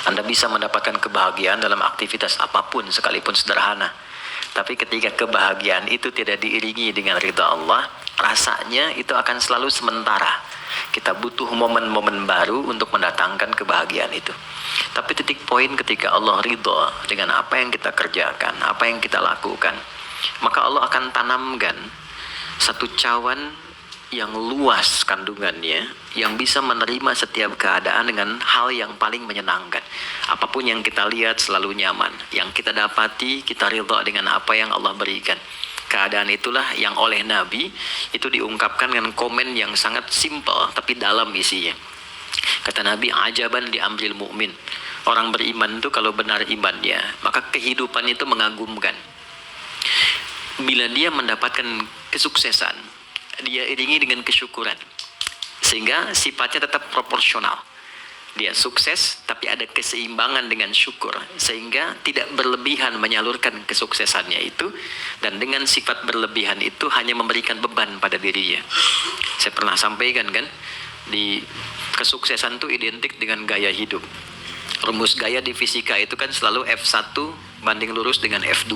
Anda bisa mendapatkan kebahagiaan dalam aktivitas apapun sekalipun sederhana. Tapi ketika kebahagiaan itu tidak diiringi dengan ridha Allah, rasanya itu akan selalu sementara. Kita butuh momen-momen baru untuk mendatangkan kebahagiaan itu. Tapi titik poin ketika Allah ridha dengan apa yang kita kerjakan, apa yang kita lakukan, maka Allah akan tanamkan satu cawan yang luas kandungannya, yang bisa menerima setiap keadaan dengan hal yang paling menyenangkan. Apapun yang kita lihat selalu nyaman, yang kita dapati kita ridha dengan apa yang Allah berikan. Keadaan itulah yang oleh Nabi itu diungkapkan dengan komen yang sangat simpel tapi dalam isinya. Kata Nabi, ajaban li amril mu'min. Orang beriman itu kalau benar imannya, maka kehidupan itu mengagumkan. Bila dia mendapatkan kesuksesan, dia iringi dengan kesyukuran, sehingga sifatnya tetap proporsional. Dia sukses tapi ada keseimbangan dengan syukur, sehingga tidak berlebihan menyalurkan kesuksesannya itu, dan dengan sifat berlebihan itu hanya memberikan beban pada dirinya. Saya pernah sampaikan kan, di kesuksesan itu identik dengan gaya hidup. Rumus gaya di fisika itu kan selalu F1 banding lurus dengan F2.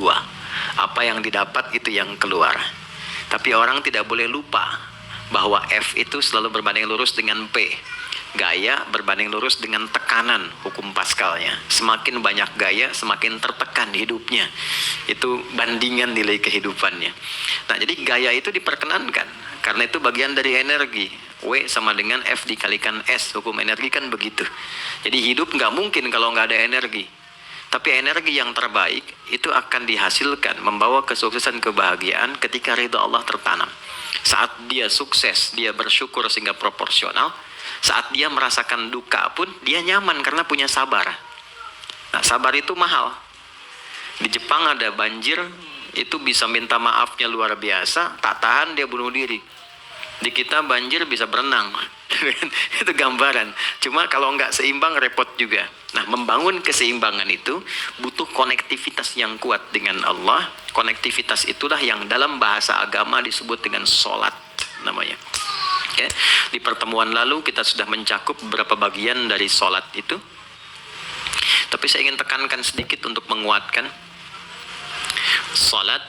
Apa yang didapat itu yang keluar. Tapi orang tidak boleh lupa bahwa F itu selalu berbanding lurus dengan P. Gaya berbanding lurus dengan tekanan, hukum Pascalnya. Semakin banyak gaya, semakin tertekan hidupnya. Itu bandingan nilai kehidupannya. Nah, jadi gaya itu diperkenankan. Karena itu bagian dari energi. W sama dengan F dikalikan S. Hukum energi kan begitu. Jadi hidup nggak mungkin kalau nggak ada energi. Tapi energi yang terbaik itu akan dihasilkan membawa kesuksesan kebahagiaan ketika ridha Allah tertanam. Saat dia sukses, dia bersyukur sehingga proporsional. Saat dia merasakan duka pun, dia nyaman karena punya sabar. Nah, sabar itu mahal. Di Jepang ada banjir, itu bisa minta maafnya luar biasa, tak tahan dia bunuh diri. Di kita banjir bisa berenang. Itu gambaran. Cuma kalau nggak seimbang repot juga. Nah, membangun keseimbangan itu butuh konektivitas yang kuat dengan Allah. Konektivitas itulah yang dalam bahasa agama disebut dengan sholat namanya. Ya. Di pertemuan lalu kita sudah mencakup beberapa bagian dari sholat itu. Tapi saya ingin tekankan sedikit untuk menguatkan. Sholat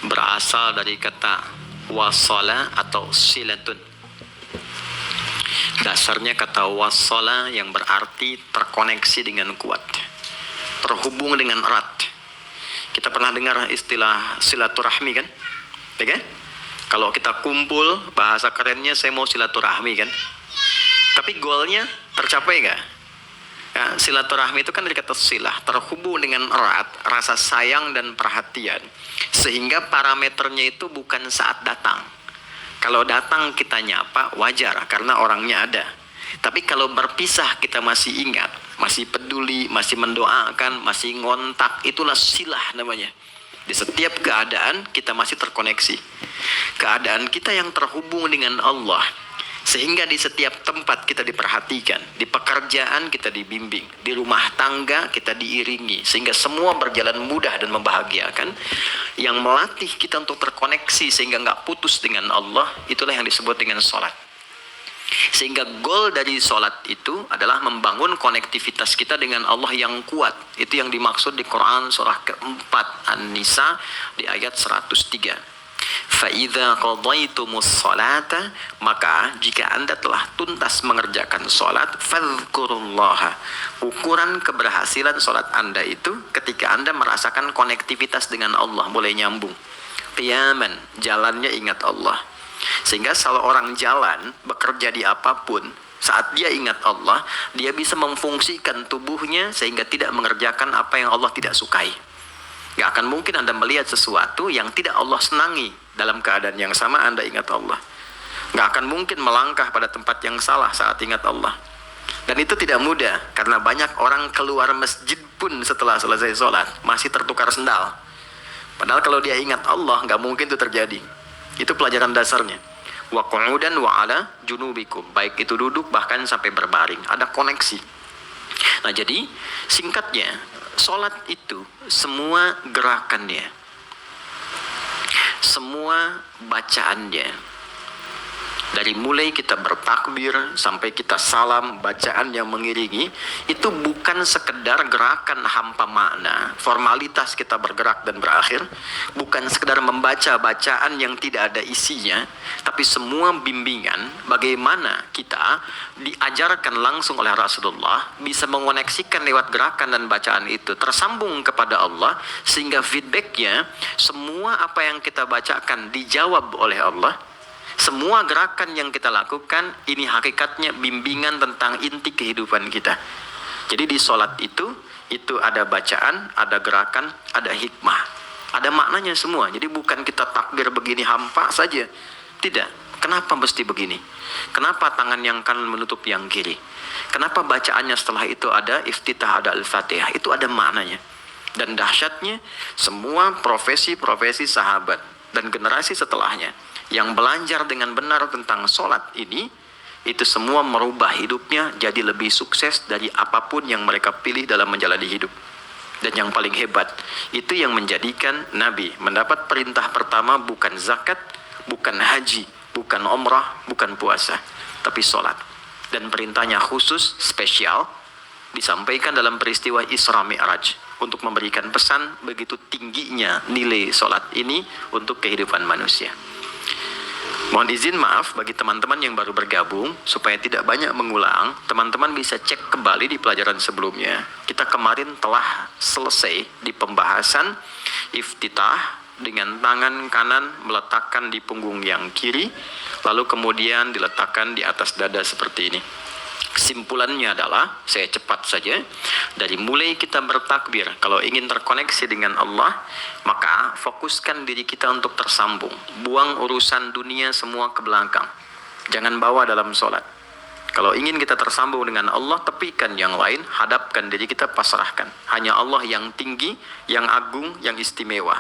berasal dari kata wasala atau silatun. Dasarnya kata wasala yang berarti terkoneksi dengan kuat, terhubung dengan erat. Kita pernah dengar istilah silaturahmi kan? Ya kan? Kalau kita kumpul, bahasa kerennya saya mau silaturahmi kan? Tapi goalnya tercapai nggak? Ya, silaturahmi itu kan dari kata silah, terhubung dengan erat, rasa sayang dan perhatian. Sehingga parameternya itu bukan saat datang. Kalau datang kita nyapa, wajar karena orangnya ada. Tapi kalau berpisah kita masih ingat, masih peduli, masih mendoakan, masih ngontak, itulah silah namanya. Di setiap keadaan kita masih terkoneksi. Keadaan kita yang terhubung dengan Allah. Sehingga di setiap tempat kita diperhatikan, di pekerjaan kita dibimbing, di rumah tangga kita diiringi, sehingga semua berjalan mudah dan membahagiakan. Yang melatih kita untuk terkoneksi sehingga nggak putus dengan Allah, itulah yang disebut dengan sholat. Sehingga goal dari sholat itu adalah membangun konektivitas kita dengan Allah yang kuat. Itu yang dimaksud di Quran surah keempat An-Nisa di ayat 103. فَإِذَا قَضَيْتُمُ الصَّلَاةَ, maka jika Anda telah tuntas mengerjakan sholat, فَاذْكُرُوا اللَّهَ. Ukuran keberhasilan sholat Anda itu ketika Anda merasakan konektivitas dengan Allah mulai nyambung. Qiyaman, jalannya ingat Allah. Sehingga kalau orang jalan, bekerja di apapun, saat dia ingat Allah, dia bisa memfungsikan tubuhnya sehingga tidak mengerjakan apa yang Allah tidak sukai. Gak akan mungkin Anda melihat sesuatu yang tidak Allah senangi. Dalam keadaan yang sama Anda ingat Allah. Gak akan mungkin melangkah pada tempat yang salah saat ingat Allah. Dan itu tidak mudah, karena banyak orang keluar masjid pun setelah selesai sholat masih tertukar sendal. Padahal kalau dia ingat Allah, gak mungkin itu terjadi. Itu pelajaran dasarnya. Wa qu'udan wa ala junubikum. Baik itu duduk bahkan sampai berbaring. Ada koneksi. Nah, jadi singkatnya, sholat itu semua gerakannya, semua bacaannya, Dari mulai kita bertakbir sampai kita salam, bacaan yang mengiringi itu bukan sekedar gerakan hampa makna, formalitas kita bergerak dan berakhir, bukan sekedar membaca bacaan yang tidak ada isinya, tapi semua bimbingan bagaimana kita diajarkan langsung oleh Rasulullah bisa mengoneksikan lewat gerakan dan bacaan itu tersambung kepada Allah, sehingga feedbacknya semua apa yang kita bacakan dijawab oleh Allah. Semua gerakan yang kita lakukan ini hakikatnya bimbingan tentang inti kehidupan kita. Jadi di sholat itu ada bacaan, ada gerakan, ada hikmah, ada maknanya semua. Jadi bukan kita takbir begini hampa saja. Tidak. Kenapa mesti begini? Kenapa tangan yang kanan menutup yang kiri? Kenapa bacaannya setelah itu ada iftitah, ada al-fatihah? Itu ada maknanya. Dan dahsyatnya semua profesi-profesi sahabat dan generasi setelahnya yang belajar dengan benar tentang sholat ini, itu semua merubah hidupnya jadi lebih sukses dari apapun yang mereka pilih dalam menjalani hidup. Dan yang paling hebat, itu yang menjadikan Nabi mendapat perintah pertama bukan zakat, bukan haji, bukan umrah, bukan puasa, tapi sholat. Dan perintahnya khusus, spesial, disampaikan dalam peristiwa Isra Mi'raj untuk memberikan pesan begitu tingginya nilai sholat ini untuk kehidupan manusia. Mohon izin maaf bagi teman-teman yang baru bergabung, supaya tidak banyak mengulang, teman-teman bisa cek kembali di pelajaran sebelumnya. Kita kemarin telah selesai di pembahasan iftitah dengan tangan kanan meletakkan di punggung yang kiri, lalu kemudian diletakkan di atas dada seperti ini. Kesimpulannya adalah, saya cepat saja, dari mulai kita bertakbir, kalau ingin terkoneksi dengan Allah, maka fokuskan diri kita untuk tersambung. Buang urusan dunia semua ke belakang. Jangan bawa dalam sholat. Kalau ingin kita tersambung dengan Allah, tepikan yang lain, hadapkan diri kita, pasrahkan. Hanya Allah yang tinggi, yang agung, yang istimewa.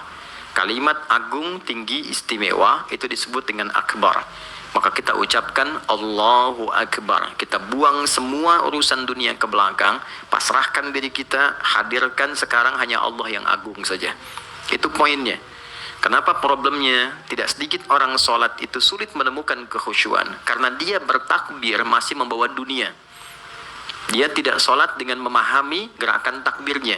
Kalimat agung, tinggi, istimewa, itu disebut dengan akbar. Maka kita ucapkan Allahu Akbar. Kita buang semua urusan dunia ke belakang, pasrahkan diri kita, hadirkan sekarang hanya Allah yang agung saja. Itu poinnya. Kenapa problemnya? Tidak sedikit orang sholat itu sulit menemukan kekhusyuan, karena dia bertakbir masih membawa dunia. Dia tidak sholat dengan memahami gerakan takbirnya.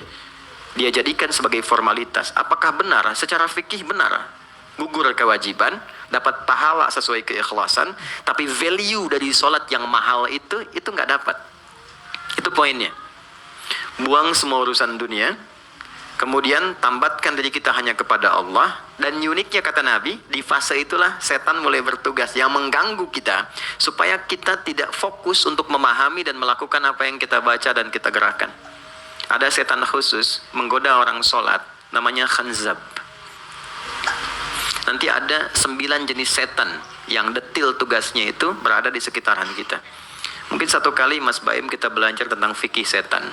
Dia jadikan sebagai formalitas. Apakah benar? Secara fikih benar. Gugur kewajiban, dapat pahala sesuai keikhlasan, tapi value dari sholat yang mahal itu nggak dapat. Itu poinnya. Buang semua urusan dunia, kemudian tambatkan diri kita hanya kepada Allah. Dan uniknya kata Nabi, di fase itulah setan mulai bertugas yang mengganggu kita, supaya kita tidak fokus untuk memahami dan melakukan apa yang kita baca dan kita gerakan. Ada setan khusus menggoda orang sholat, namanya khanzab. Nanti ada 9 jenis setan yang detil tugasnya itu berada di sekitaran kita. Mungkin satu kali Mas Baim kita belajar tentang fikih setan.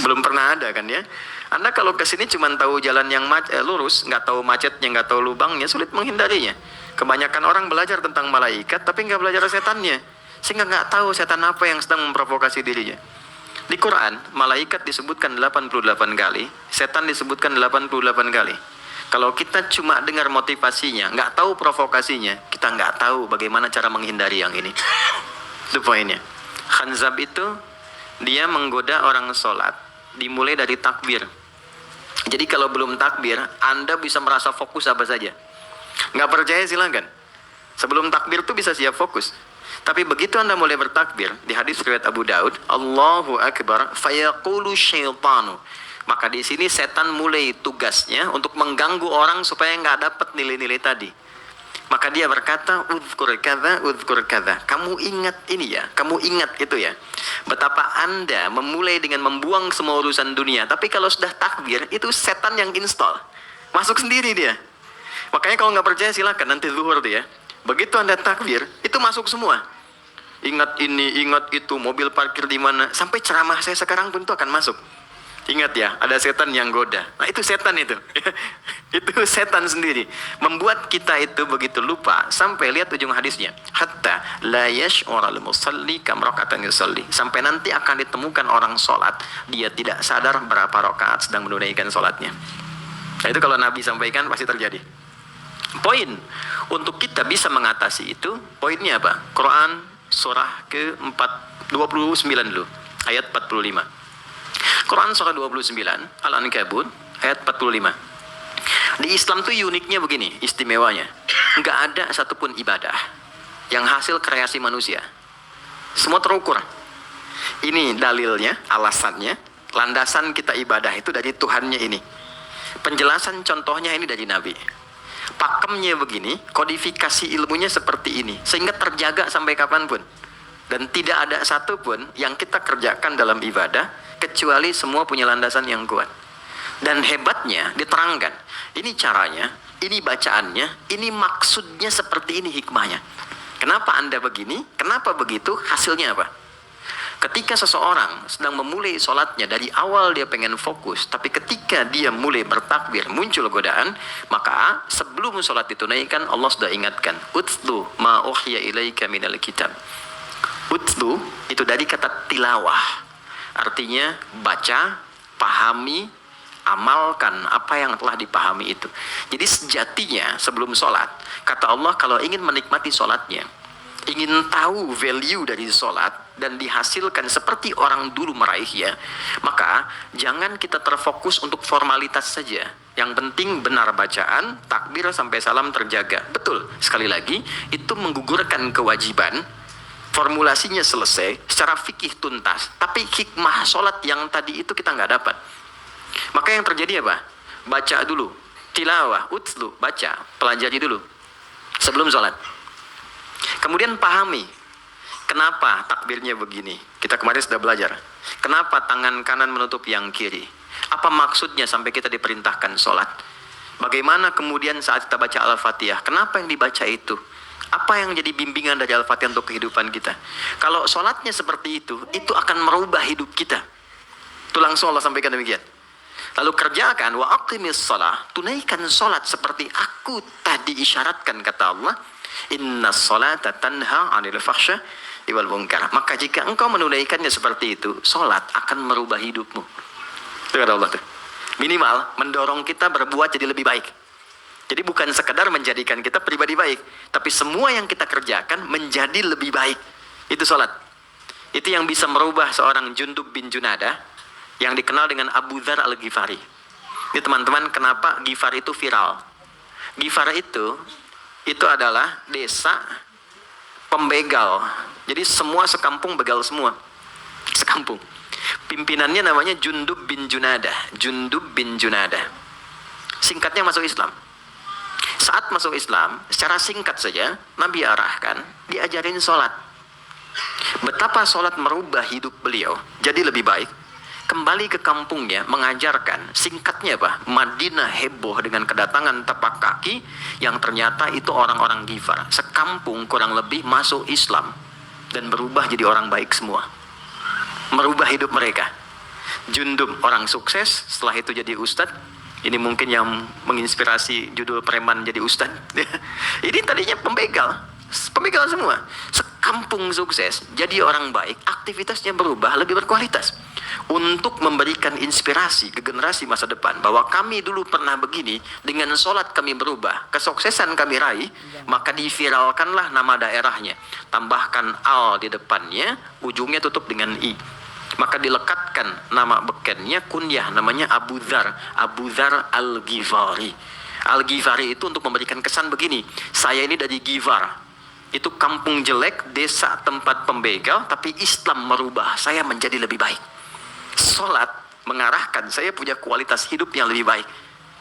Belum pernah ada kan ya. Anda kalau kesini cuma tahu jalan yang lurus, nggak tahu macetnya, nggak tahu lubangnya, sulit menghindarinya. Kebanyakan orang belajar tentang malaikat tapi nggak belajar setannya, sehingga nggak tahu setan apa yang sedang memprovokasi dirinya. Di Quran, malaikat disebutkan 88 kali, setan disebutkan 88 kali. Kalau kita cuma dengar motivasinya, nggak tahu provokasinya, kita nggak tahu bagaimana cara menghindari yang ini. Itu poinnya. Khanzab itu, dia menggoda orang sholat, dimulai dari takbir. Jadi kalau belum takbir, Anda bisa merasa fokus apa saja. Nggak percaya silakan. Sebelum takbir tuh bisa siap fokus. Tapi begitu Anda mulai bertakbir, di hadis riwayat Abu Daud, Allahu Akbar, fayaqulu syaitanu. Maka di sini setan mulai tugasnya untuk mengganggu orang supaya nggak dapat nilai-nilai tadi. Maka dia berkata, udhkur kadza. Kamu ingat ini ya, kamu ingat itu ya. Betapa Anda memulai dengan membuang semua urusan dunia. Tapi kalau sudah takbir, itu setan yang install. Masuk sendiri dia. Makanya kalau nggak percaya silakan nanti zuhur tuh ya. Begitu Anda takbir, itu masuk semua. Ingat ini, ingat itu, mobil parkir di mana. Sampai ceramah saya sekarang pun itu akan masuk. Ingat ya, ada setan yang goda. Nah itu setan itu. Itu setan sendiri. Membuat kita itu begitu lupa. Sampai lihat ujung hadisnya. Hatta la yash'ural musalli kam raka'atan yusalli. Sampai nanti akan ditemukan orang sholat, dia tidak sadar berapa rakaat sedang menunaikan sholatnya. Nah itu kalau Nabi sampaikan pasti terjadi. Poin untuk kita bisa mengatasi itu, poinnya apa? Quran surah ke-29 dulu, ayat 45. Quran surah 29, Al-Ankabut, ayat 45. Di Islam tuh uniknya begini, istimewanya. Nggak ada satupun ibadah yang hasil kreasi manusia. Semua terukur. Ini dalilnya, alasannya, landasan kita ibadah itu dari Tuhannya ini. Penjelasan contohnya ini dari Nabi. Pakemnya begini, kodifikasi ilmunya seperti ini, sehingga terjaga sampai kapanpun. Dan tidak ada satupun yang kita kerjakan dalam ibadah, kecuali semua punya landasan yang kuat. Dan hebatnya diterangkan, ini caranya, ini bacaannya, ini maksudnya seperti ini hikmahnya. Kenapa Anda begini? Kenapa begitu? Hasilnya apa? Ketika seseorang sedang memulai sholatnya, dari awal dia pengen fokus, tapi ketika dia mulai bertakbir, muncul godaan, maka sebelum sholat ditunaikan, Allah sudah ingatkan, utlu ma uhiya ilaika minal kitab. Utlu itu dari kata tilawah, artinya baca, pahami, amalkan apa yang telah dipahami itu. Jadi sejatinya sebelum sholat, kata Allah, kalau ingin menikmati sholatnya, ingin tahu value dari sholat dan dihasilkan seperti orang dulu meraihnya, maka jangan kita terfokus untuk formalitas saja. Yang penting benar bacaan, takbir sampai salam terjaga. Betul, sekali lagi, itu menggugurkan kewajiban. Formulasinya selesai, secara fikih tuntas, tapi hikmah sholat yang tadi itu kita nggak dapat. Maka yang terjadi apa? Baca dulu, tilawah, utlu, baca, pelajari dulu sebelum sholat. Kemudian pahami, kenapa takbirnya begini? Kita kemarin sudah belajar. Kenapa tangan kanan menutup yang kiri? Apa maksudnya sampai kita diperintahkan sholat? Bagaimana kemudian saat kita baca Al-Fatihah? Kenapa yang dibaca itu? Apa yang jadi bimbingan dari Al-Fatihah untuk kehidupan kita? Kalau sholatnya seperti itu akan merubah hidup kita. Itu langsung Allah sampaikan demikian. Lalu kerjakan, wa aqimis shalah, tunaikan sholat seperti aku tadi isyaratkan, kata Allah. Inna sholata tanha 'anil fahsya wal munkar. Maka jika engkau menunaikannya seperti itu, sholat akan merubah hidupmu. Itu kata Allah tuh. Minimal mendorong kita berbuat jadi lebih baik. Jadi bukan sekedar menjadikan kita pribadi baik, tapi semua yang kita kerjakan menjadi lebih baik. Itu sholat. Itu yang bisa merubah seorang Jundub bin Junadah yang dikenal dengan Abu Dzar al-Ghifari. Ini teman-teman, kenapa Ghifar itu viral? Ghifar itu adalah desa pembegal. Jadi semua sekampung begal semua. Sekampung. Pimpinannya namanya Jundub bin Junadah. Jundub bin Junadah. Singkatnya masuk Islam. Saat masuk Islam, secara singkat saja, Nabi arahkan, diajarin sholat. Betapa sholat merubah hidup beliau jadi lebih baik. Kembali ke kampungnya, mengajarkan, singkatnya apa? Madinah heboh dengan kedatangan tapak kaki yang ternyata itu orang-orang Ghifar. Sekampung kurang lebih masuk Islam dan berubah jadi orang baik semua. Merubah hidup mereka. Jundub orang sukses, setelah itu jadi ustadz. Ini mungkin yang menginspirasi judul preman jadi ustadz. Ini tadinya pembegal semua. Sekampung sukses, jadi orang baik, aktivitasnya berubah lebih berkualitas. Untuk memberikan inspirasi ke generasi masa depan bahwa kami dulu pernah begini, dengan sholat kami berubah, kesuksesan kami raih, maka diviralkanlah nama daerahnya, tambahkan al di depannya, ujungnya tutup dengan i, maka dilekatkan nama bekennya, kunyah, namanya Abu Dzar al-Ghifari. Al-Ghifari itu untuk memberikan kesan begini, saya ini dari Ghifar, itu kampung jelek, desa tempat pembegal, tapi Islam merubah saya menjadi lebih baik. Sholat mengarahkan saya punya kualitas hidup yang lebih baik.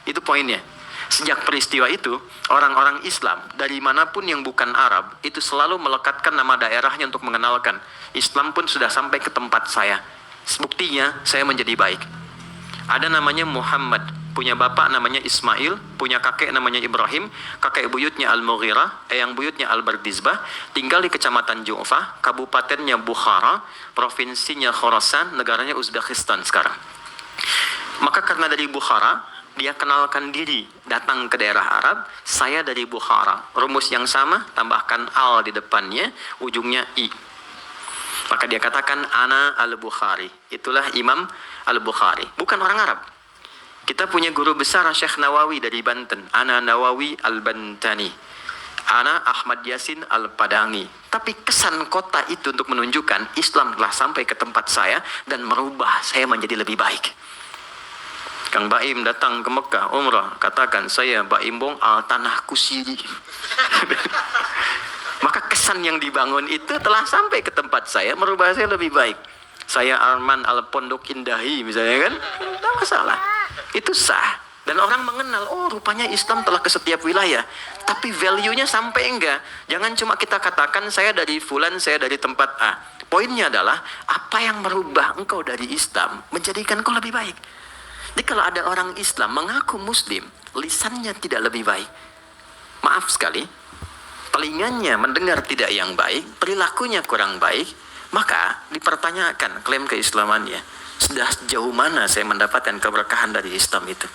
Itu poinnya. Sejak peristiwa itu, orang-orang Islam dari manapun yang bukan Arab itu selalu melekatkan nama daerahnya untuk mengenalkan. Islam pun sudah sampai ke tempat saya. Buktinya saya menjadi baik. Ada namanya Muhammad, punya bapak namanya Ismail, punya kakek namanya Ibrahim, kakek buyutnya Al-Mughirah, yang buyutnya Al-Bardizbah, tinggal di kecamatan Ju'fah, kabupatennya Bukhara, provinsinya Khorasan, negaranya Uzbekistan sekarang. Maka karena dari Bukhara, dia kenalkan diri, datang ke daerah Arab, saya dari Bukhara. Rumus yang sama, tambahkan al di depannya, ujungnya i. Maka dia katakan, ana al-Bukhari. Itulah Imam al-Bukhari. Bukan orang Arab. Kita punya guru besar Syekh Nawawi dari Banten. Ana Nawawi Al-Bantani. Ana Ahmad Yasin Al-Padangi. Tapi kesan kota itu untuk menunjukkan Islam telah sampai ke tempat saya dan merubah saya menjadi lebih baik. Kang Baim datang ke Mekah umrah, katakan saya Baim Bong al tanahku siri. Maka kesan yang dibangun itu telah sampai ke tempat saya, merubah saya lebih baik. Saya Arman al Pondok Indahi misalnya kan, tidak masalah. Itu sah. Dan orang mengenal, oh rupanya Islam telah ke setiap wilayah. Tapi value-nya sampai enggak. Jangan cuma kita katakan saya dari fulan, saya dari tempat A. Poinnya adalah, apa yang merubah engkau dari Islam menjadikan engkau lebih baik. Jadi kalau ada orang Islam mengaku Muslim, lisannya tidak lebih baik. Maaf sekali, telinganya mendengar tidak yang baik, perilakunya kurang baik, maka dipertanyakan klaim keislamannya. Sudah sejauh mana saya mendapatkan keberkahan dari Islam itu?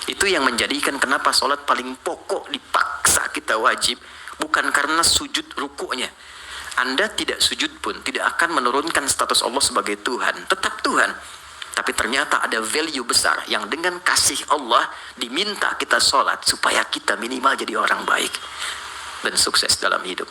Itu yang menjadikan kenapa sholat paling pokok dipaksa kita wajib, bukan karena sujud rukuknya. Anda tidak sujud pun tidak akan menurunkan status Allah sebagai Tuhan, tetap Tuhan. Tapi ternyata ada value besar yang dengan kasih Allah diminta kita sholat supaya kita minimal jadi orang baik dan sukses dalam hidup.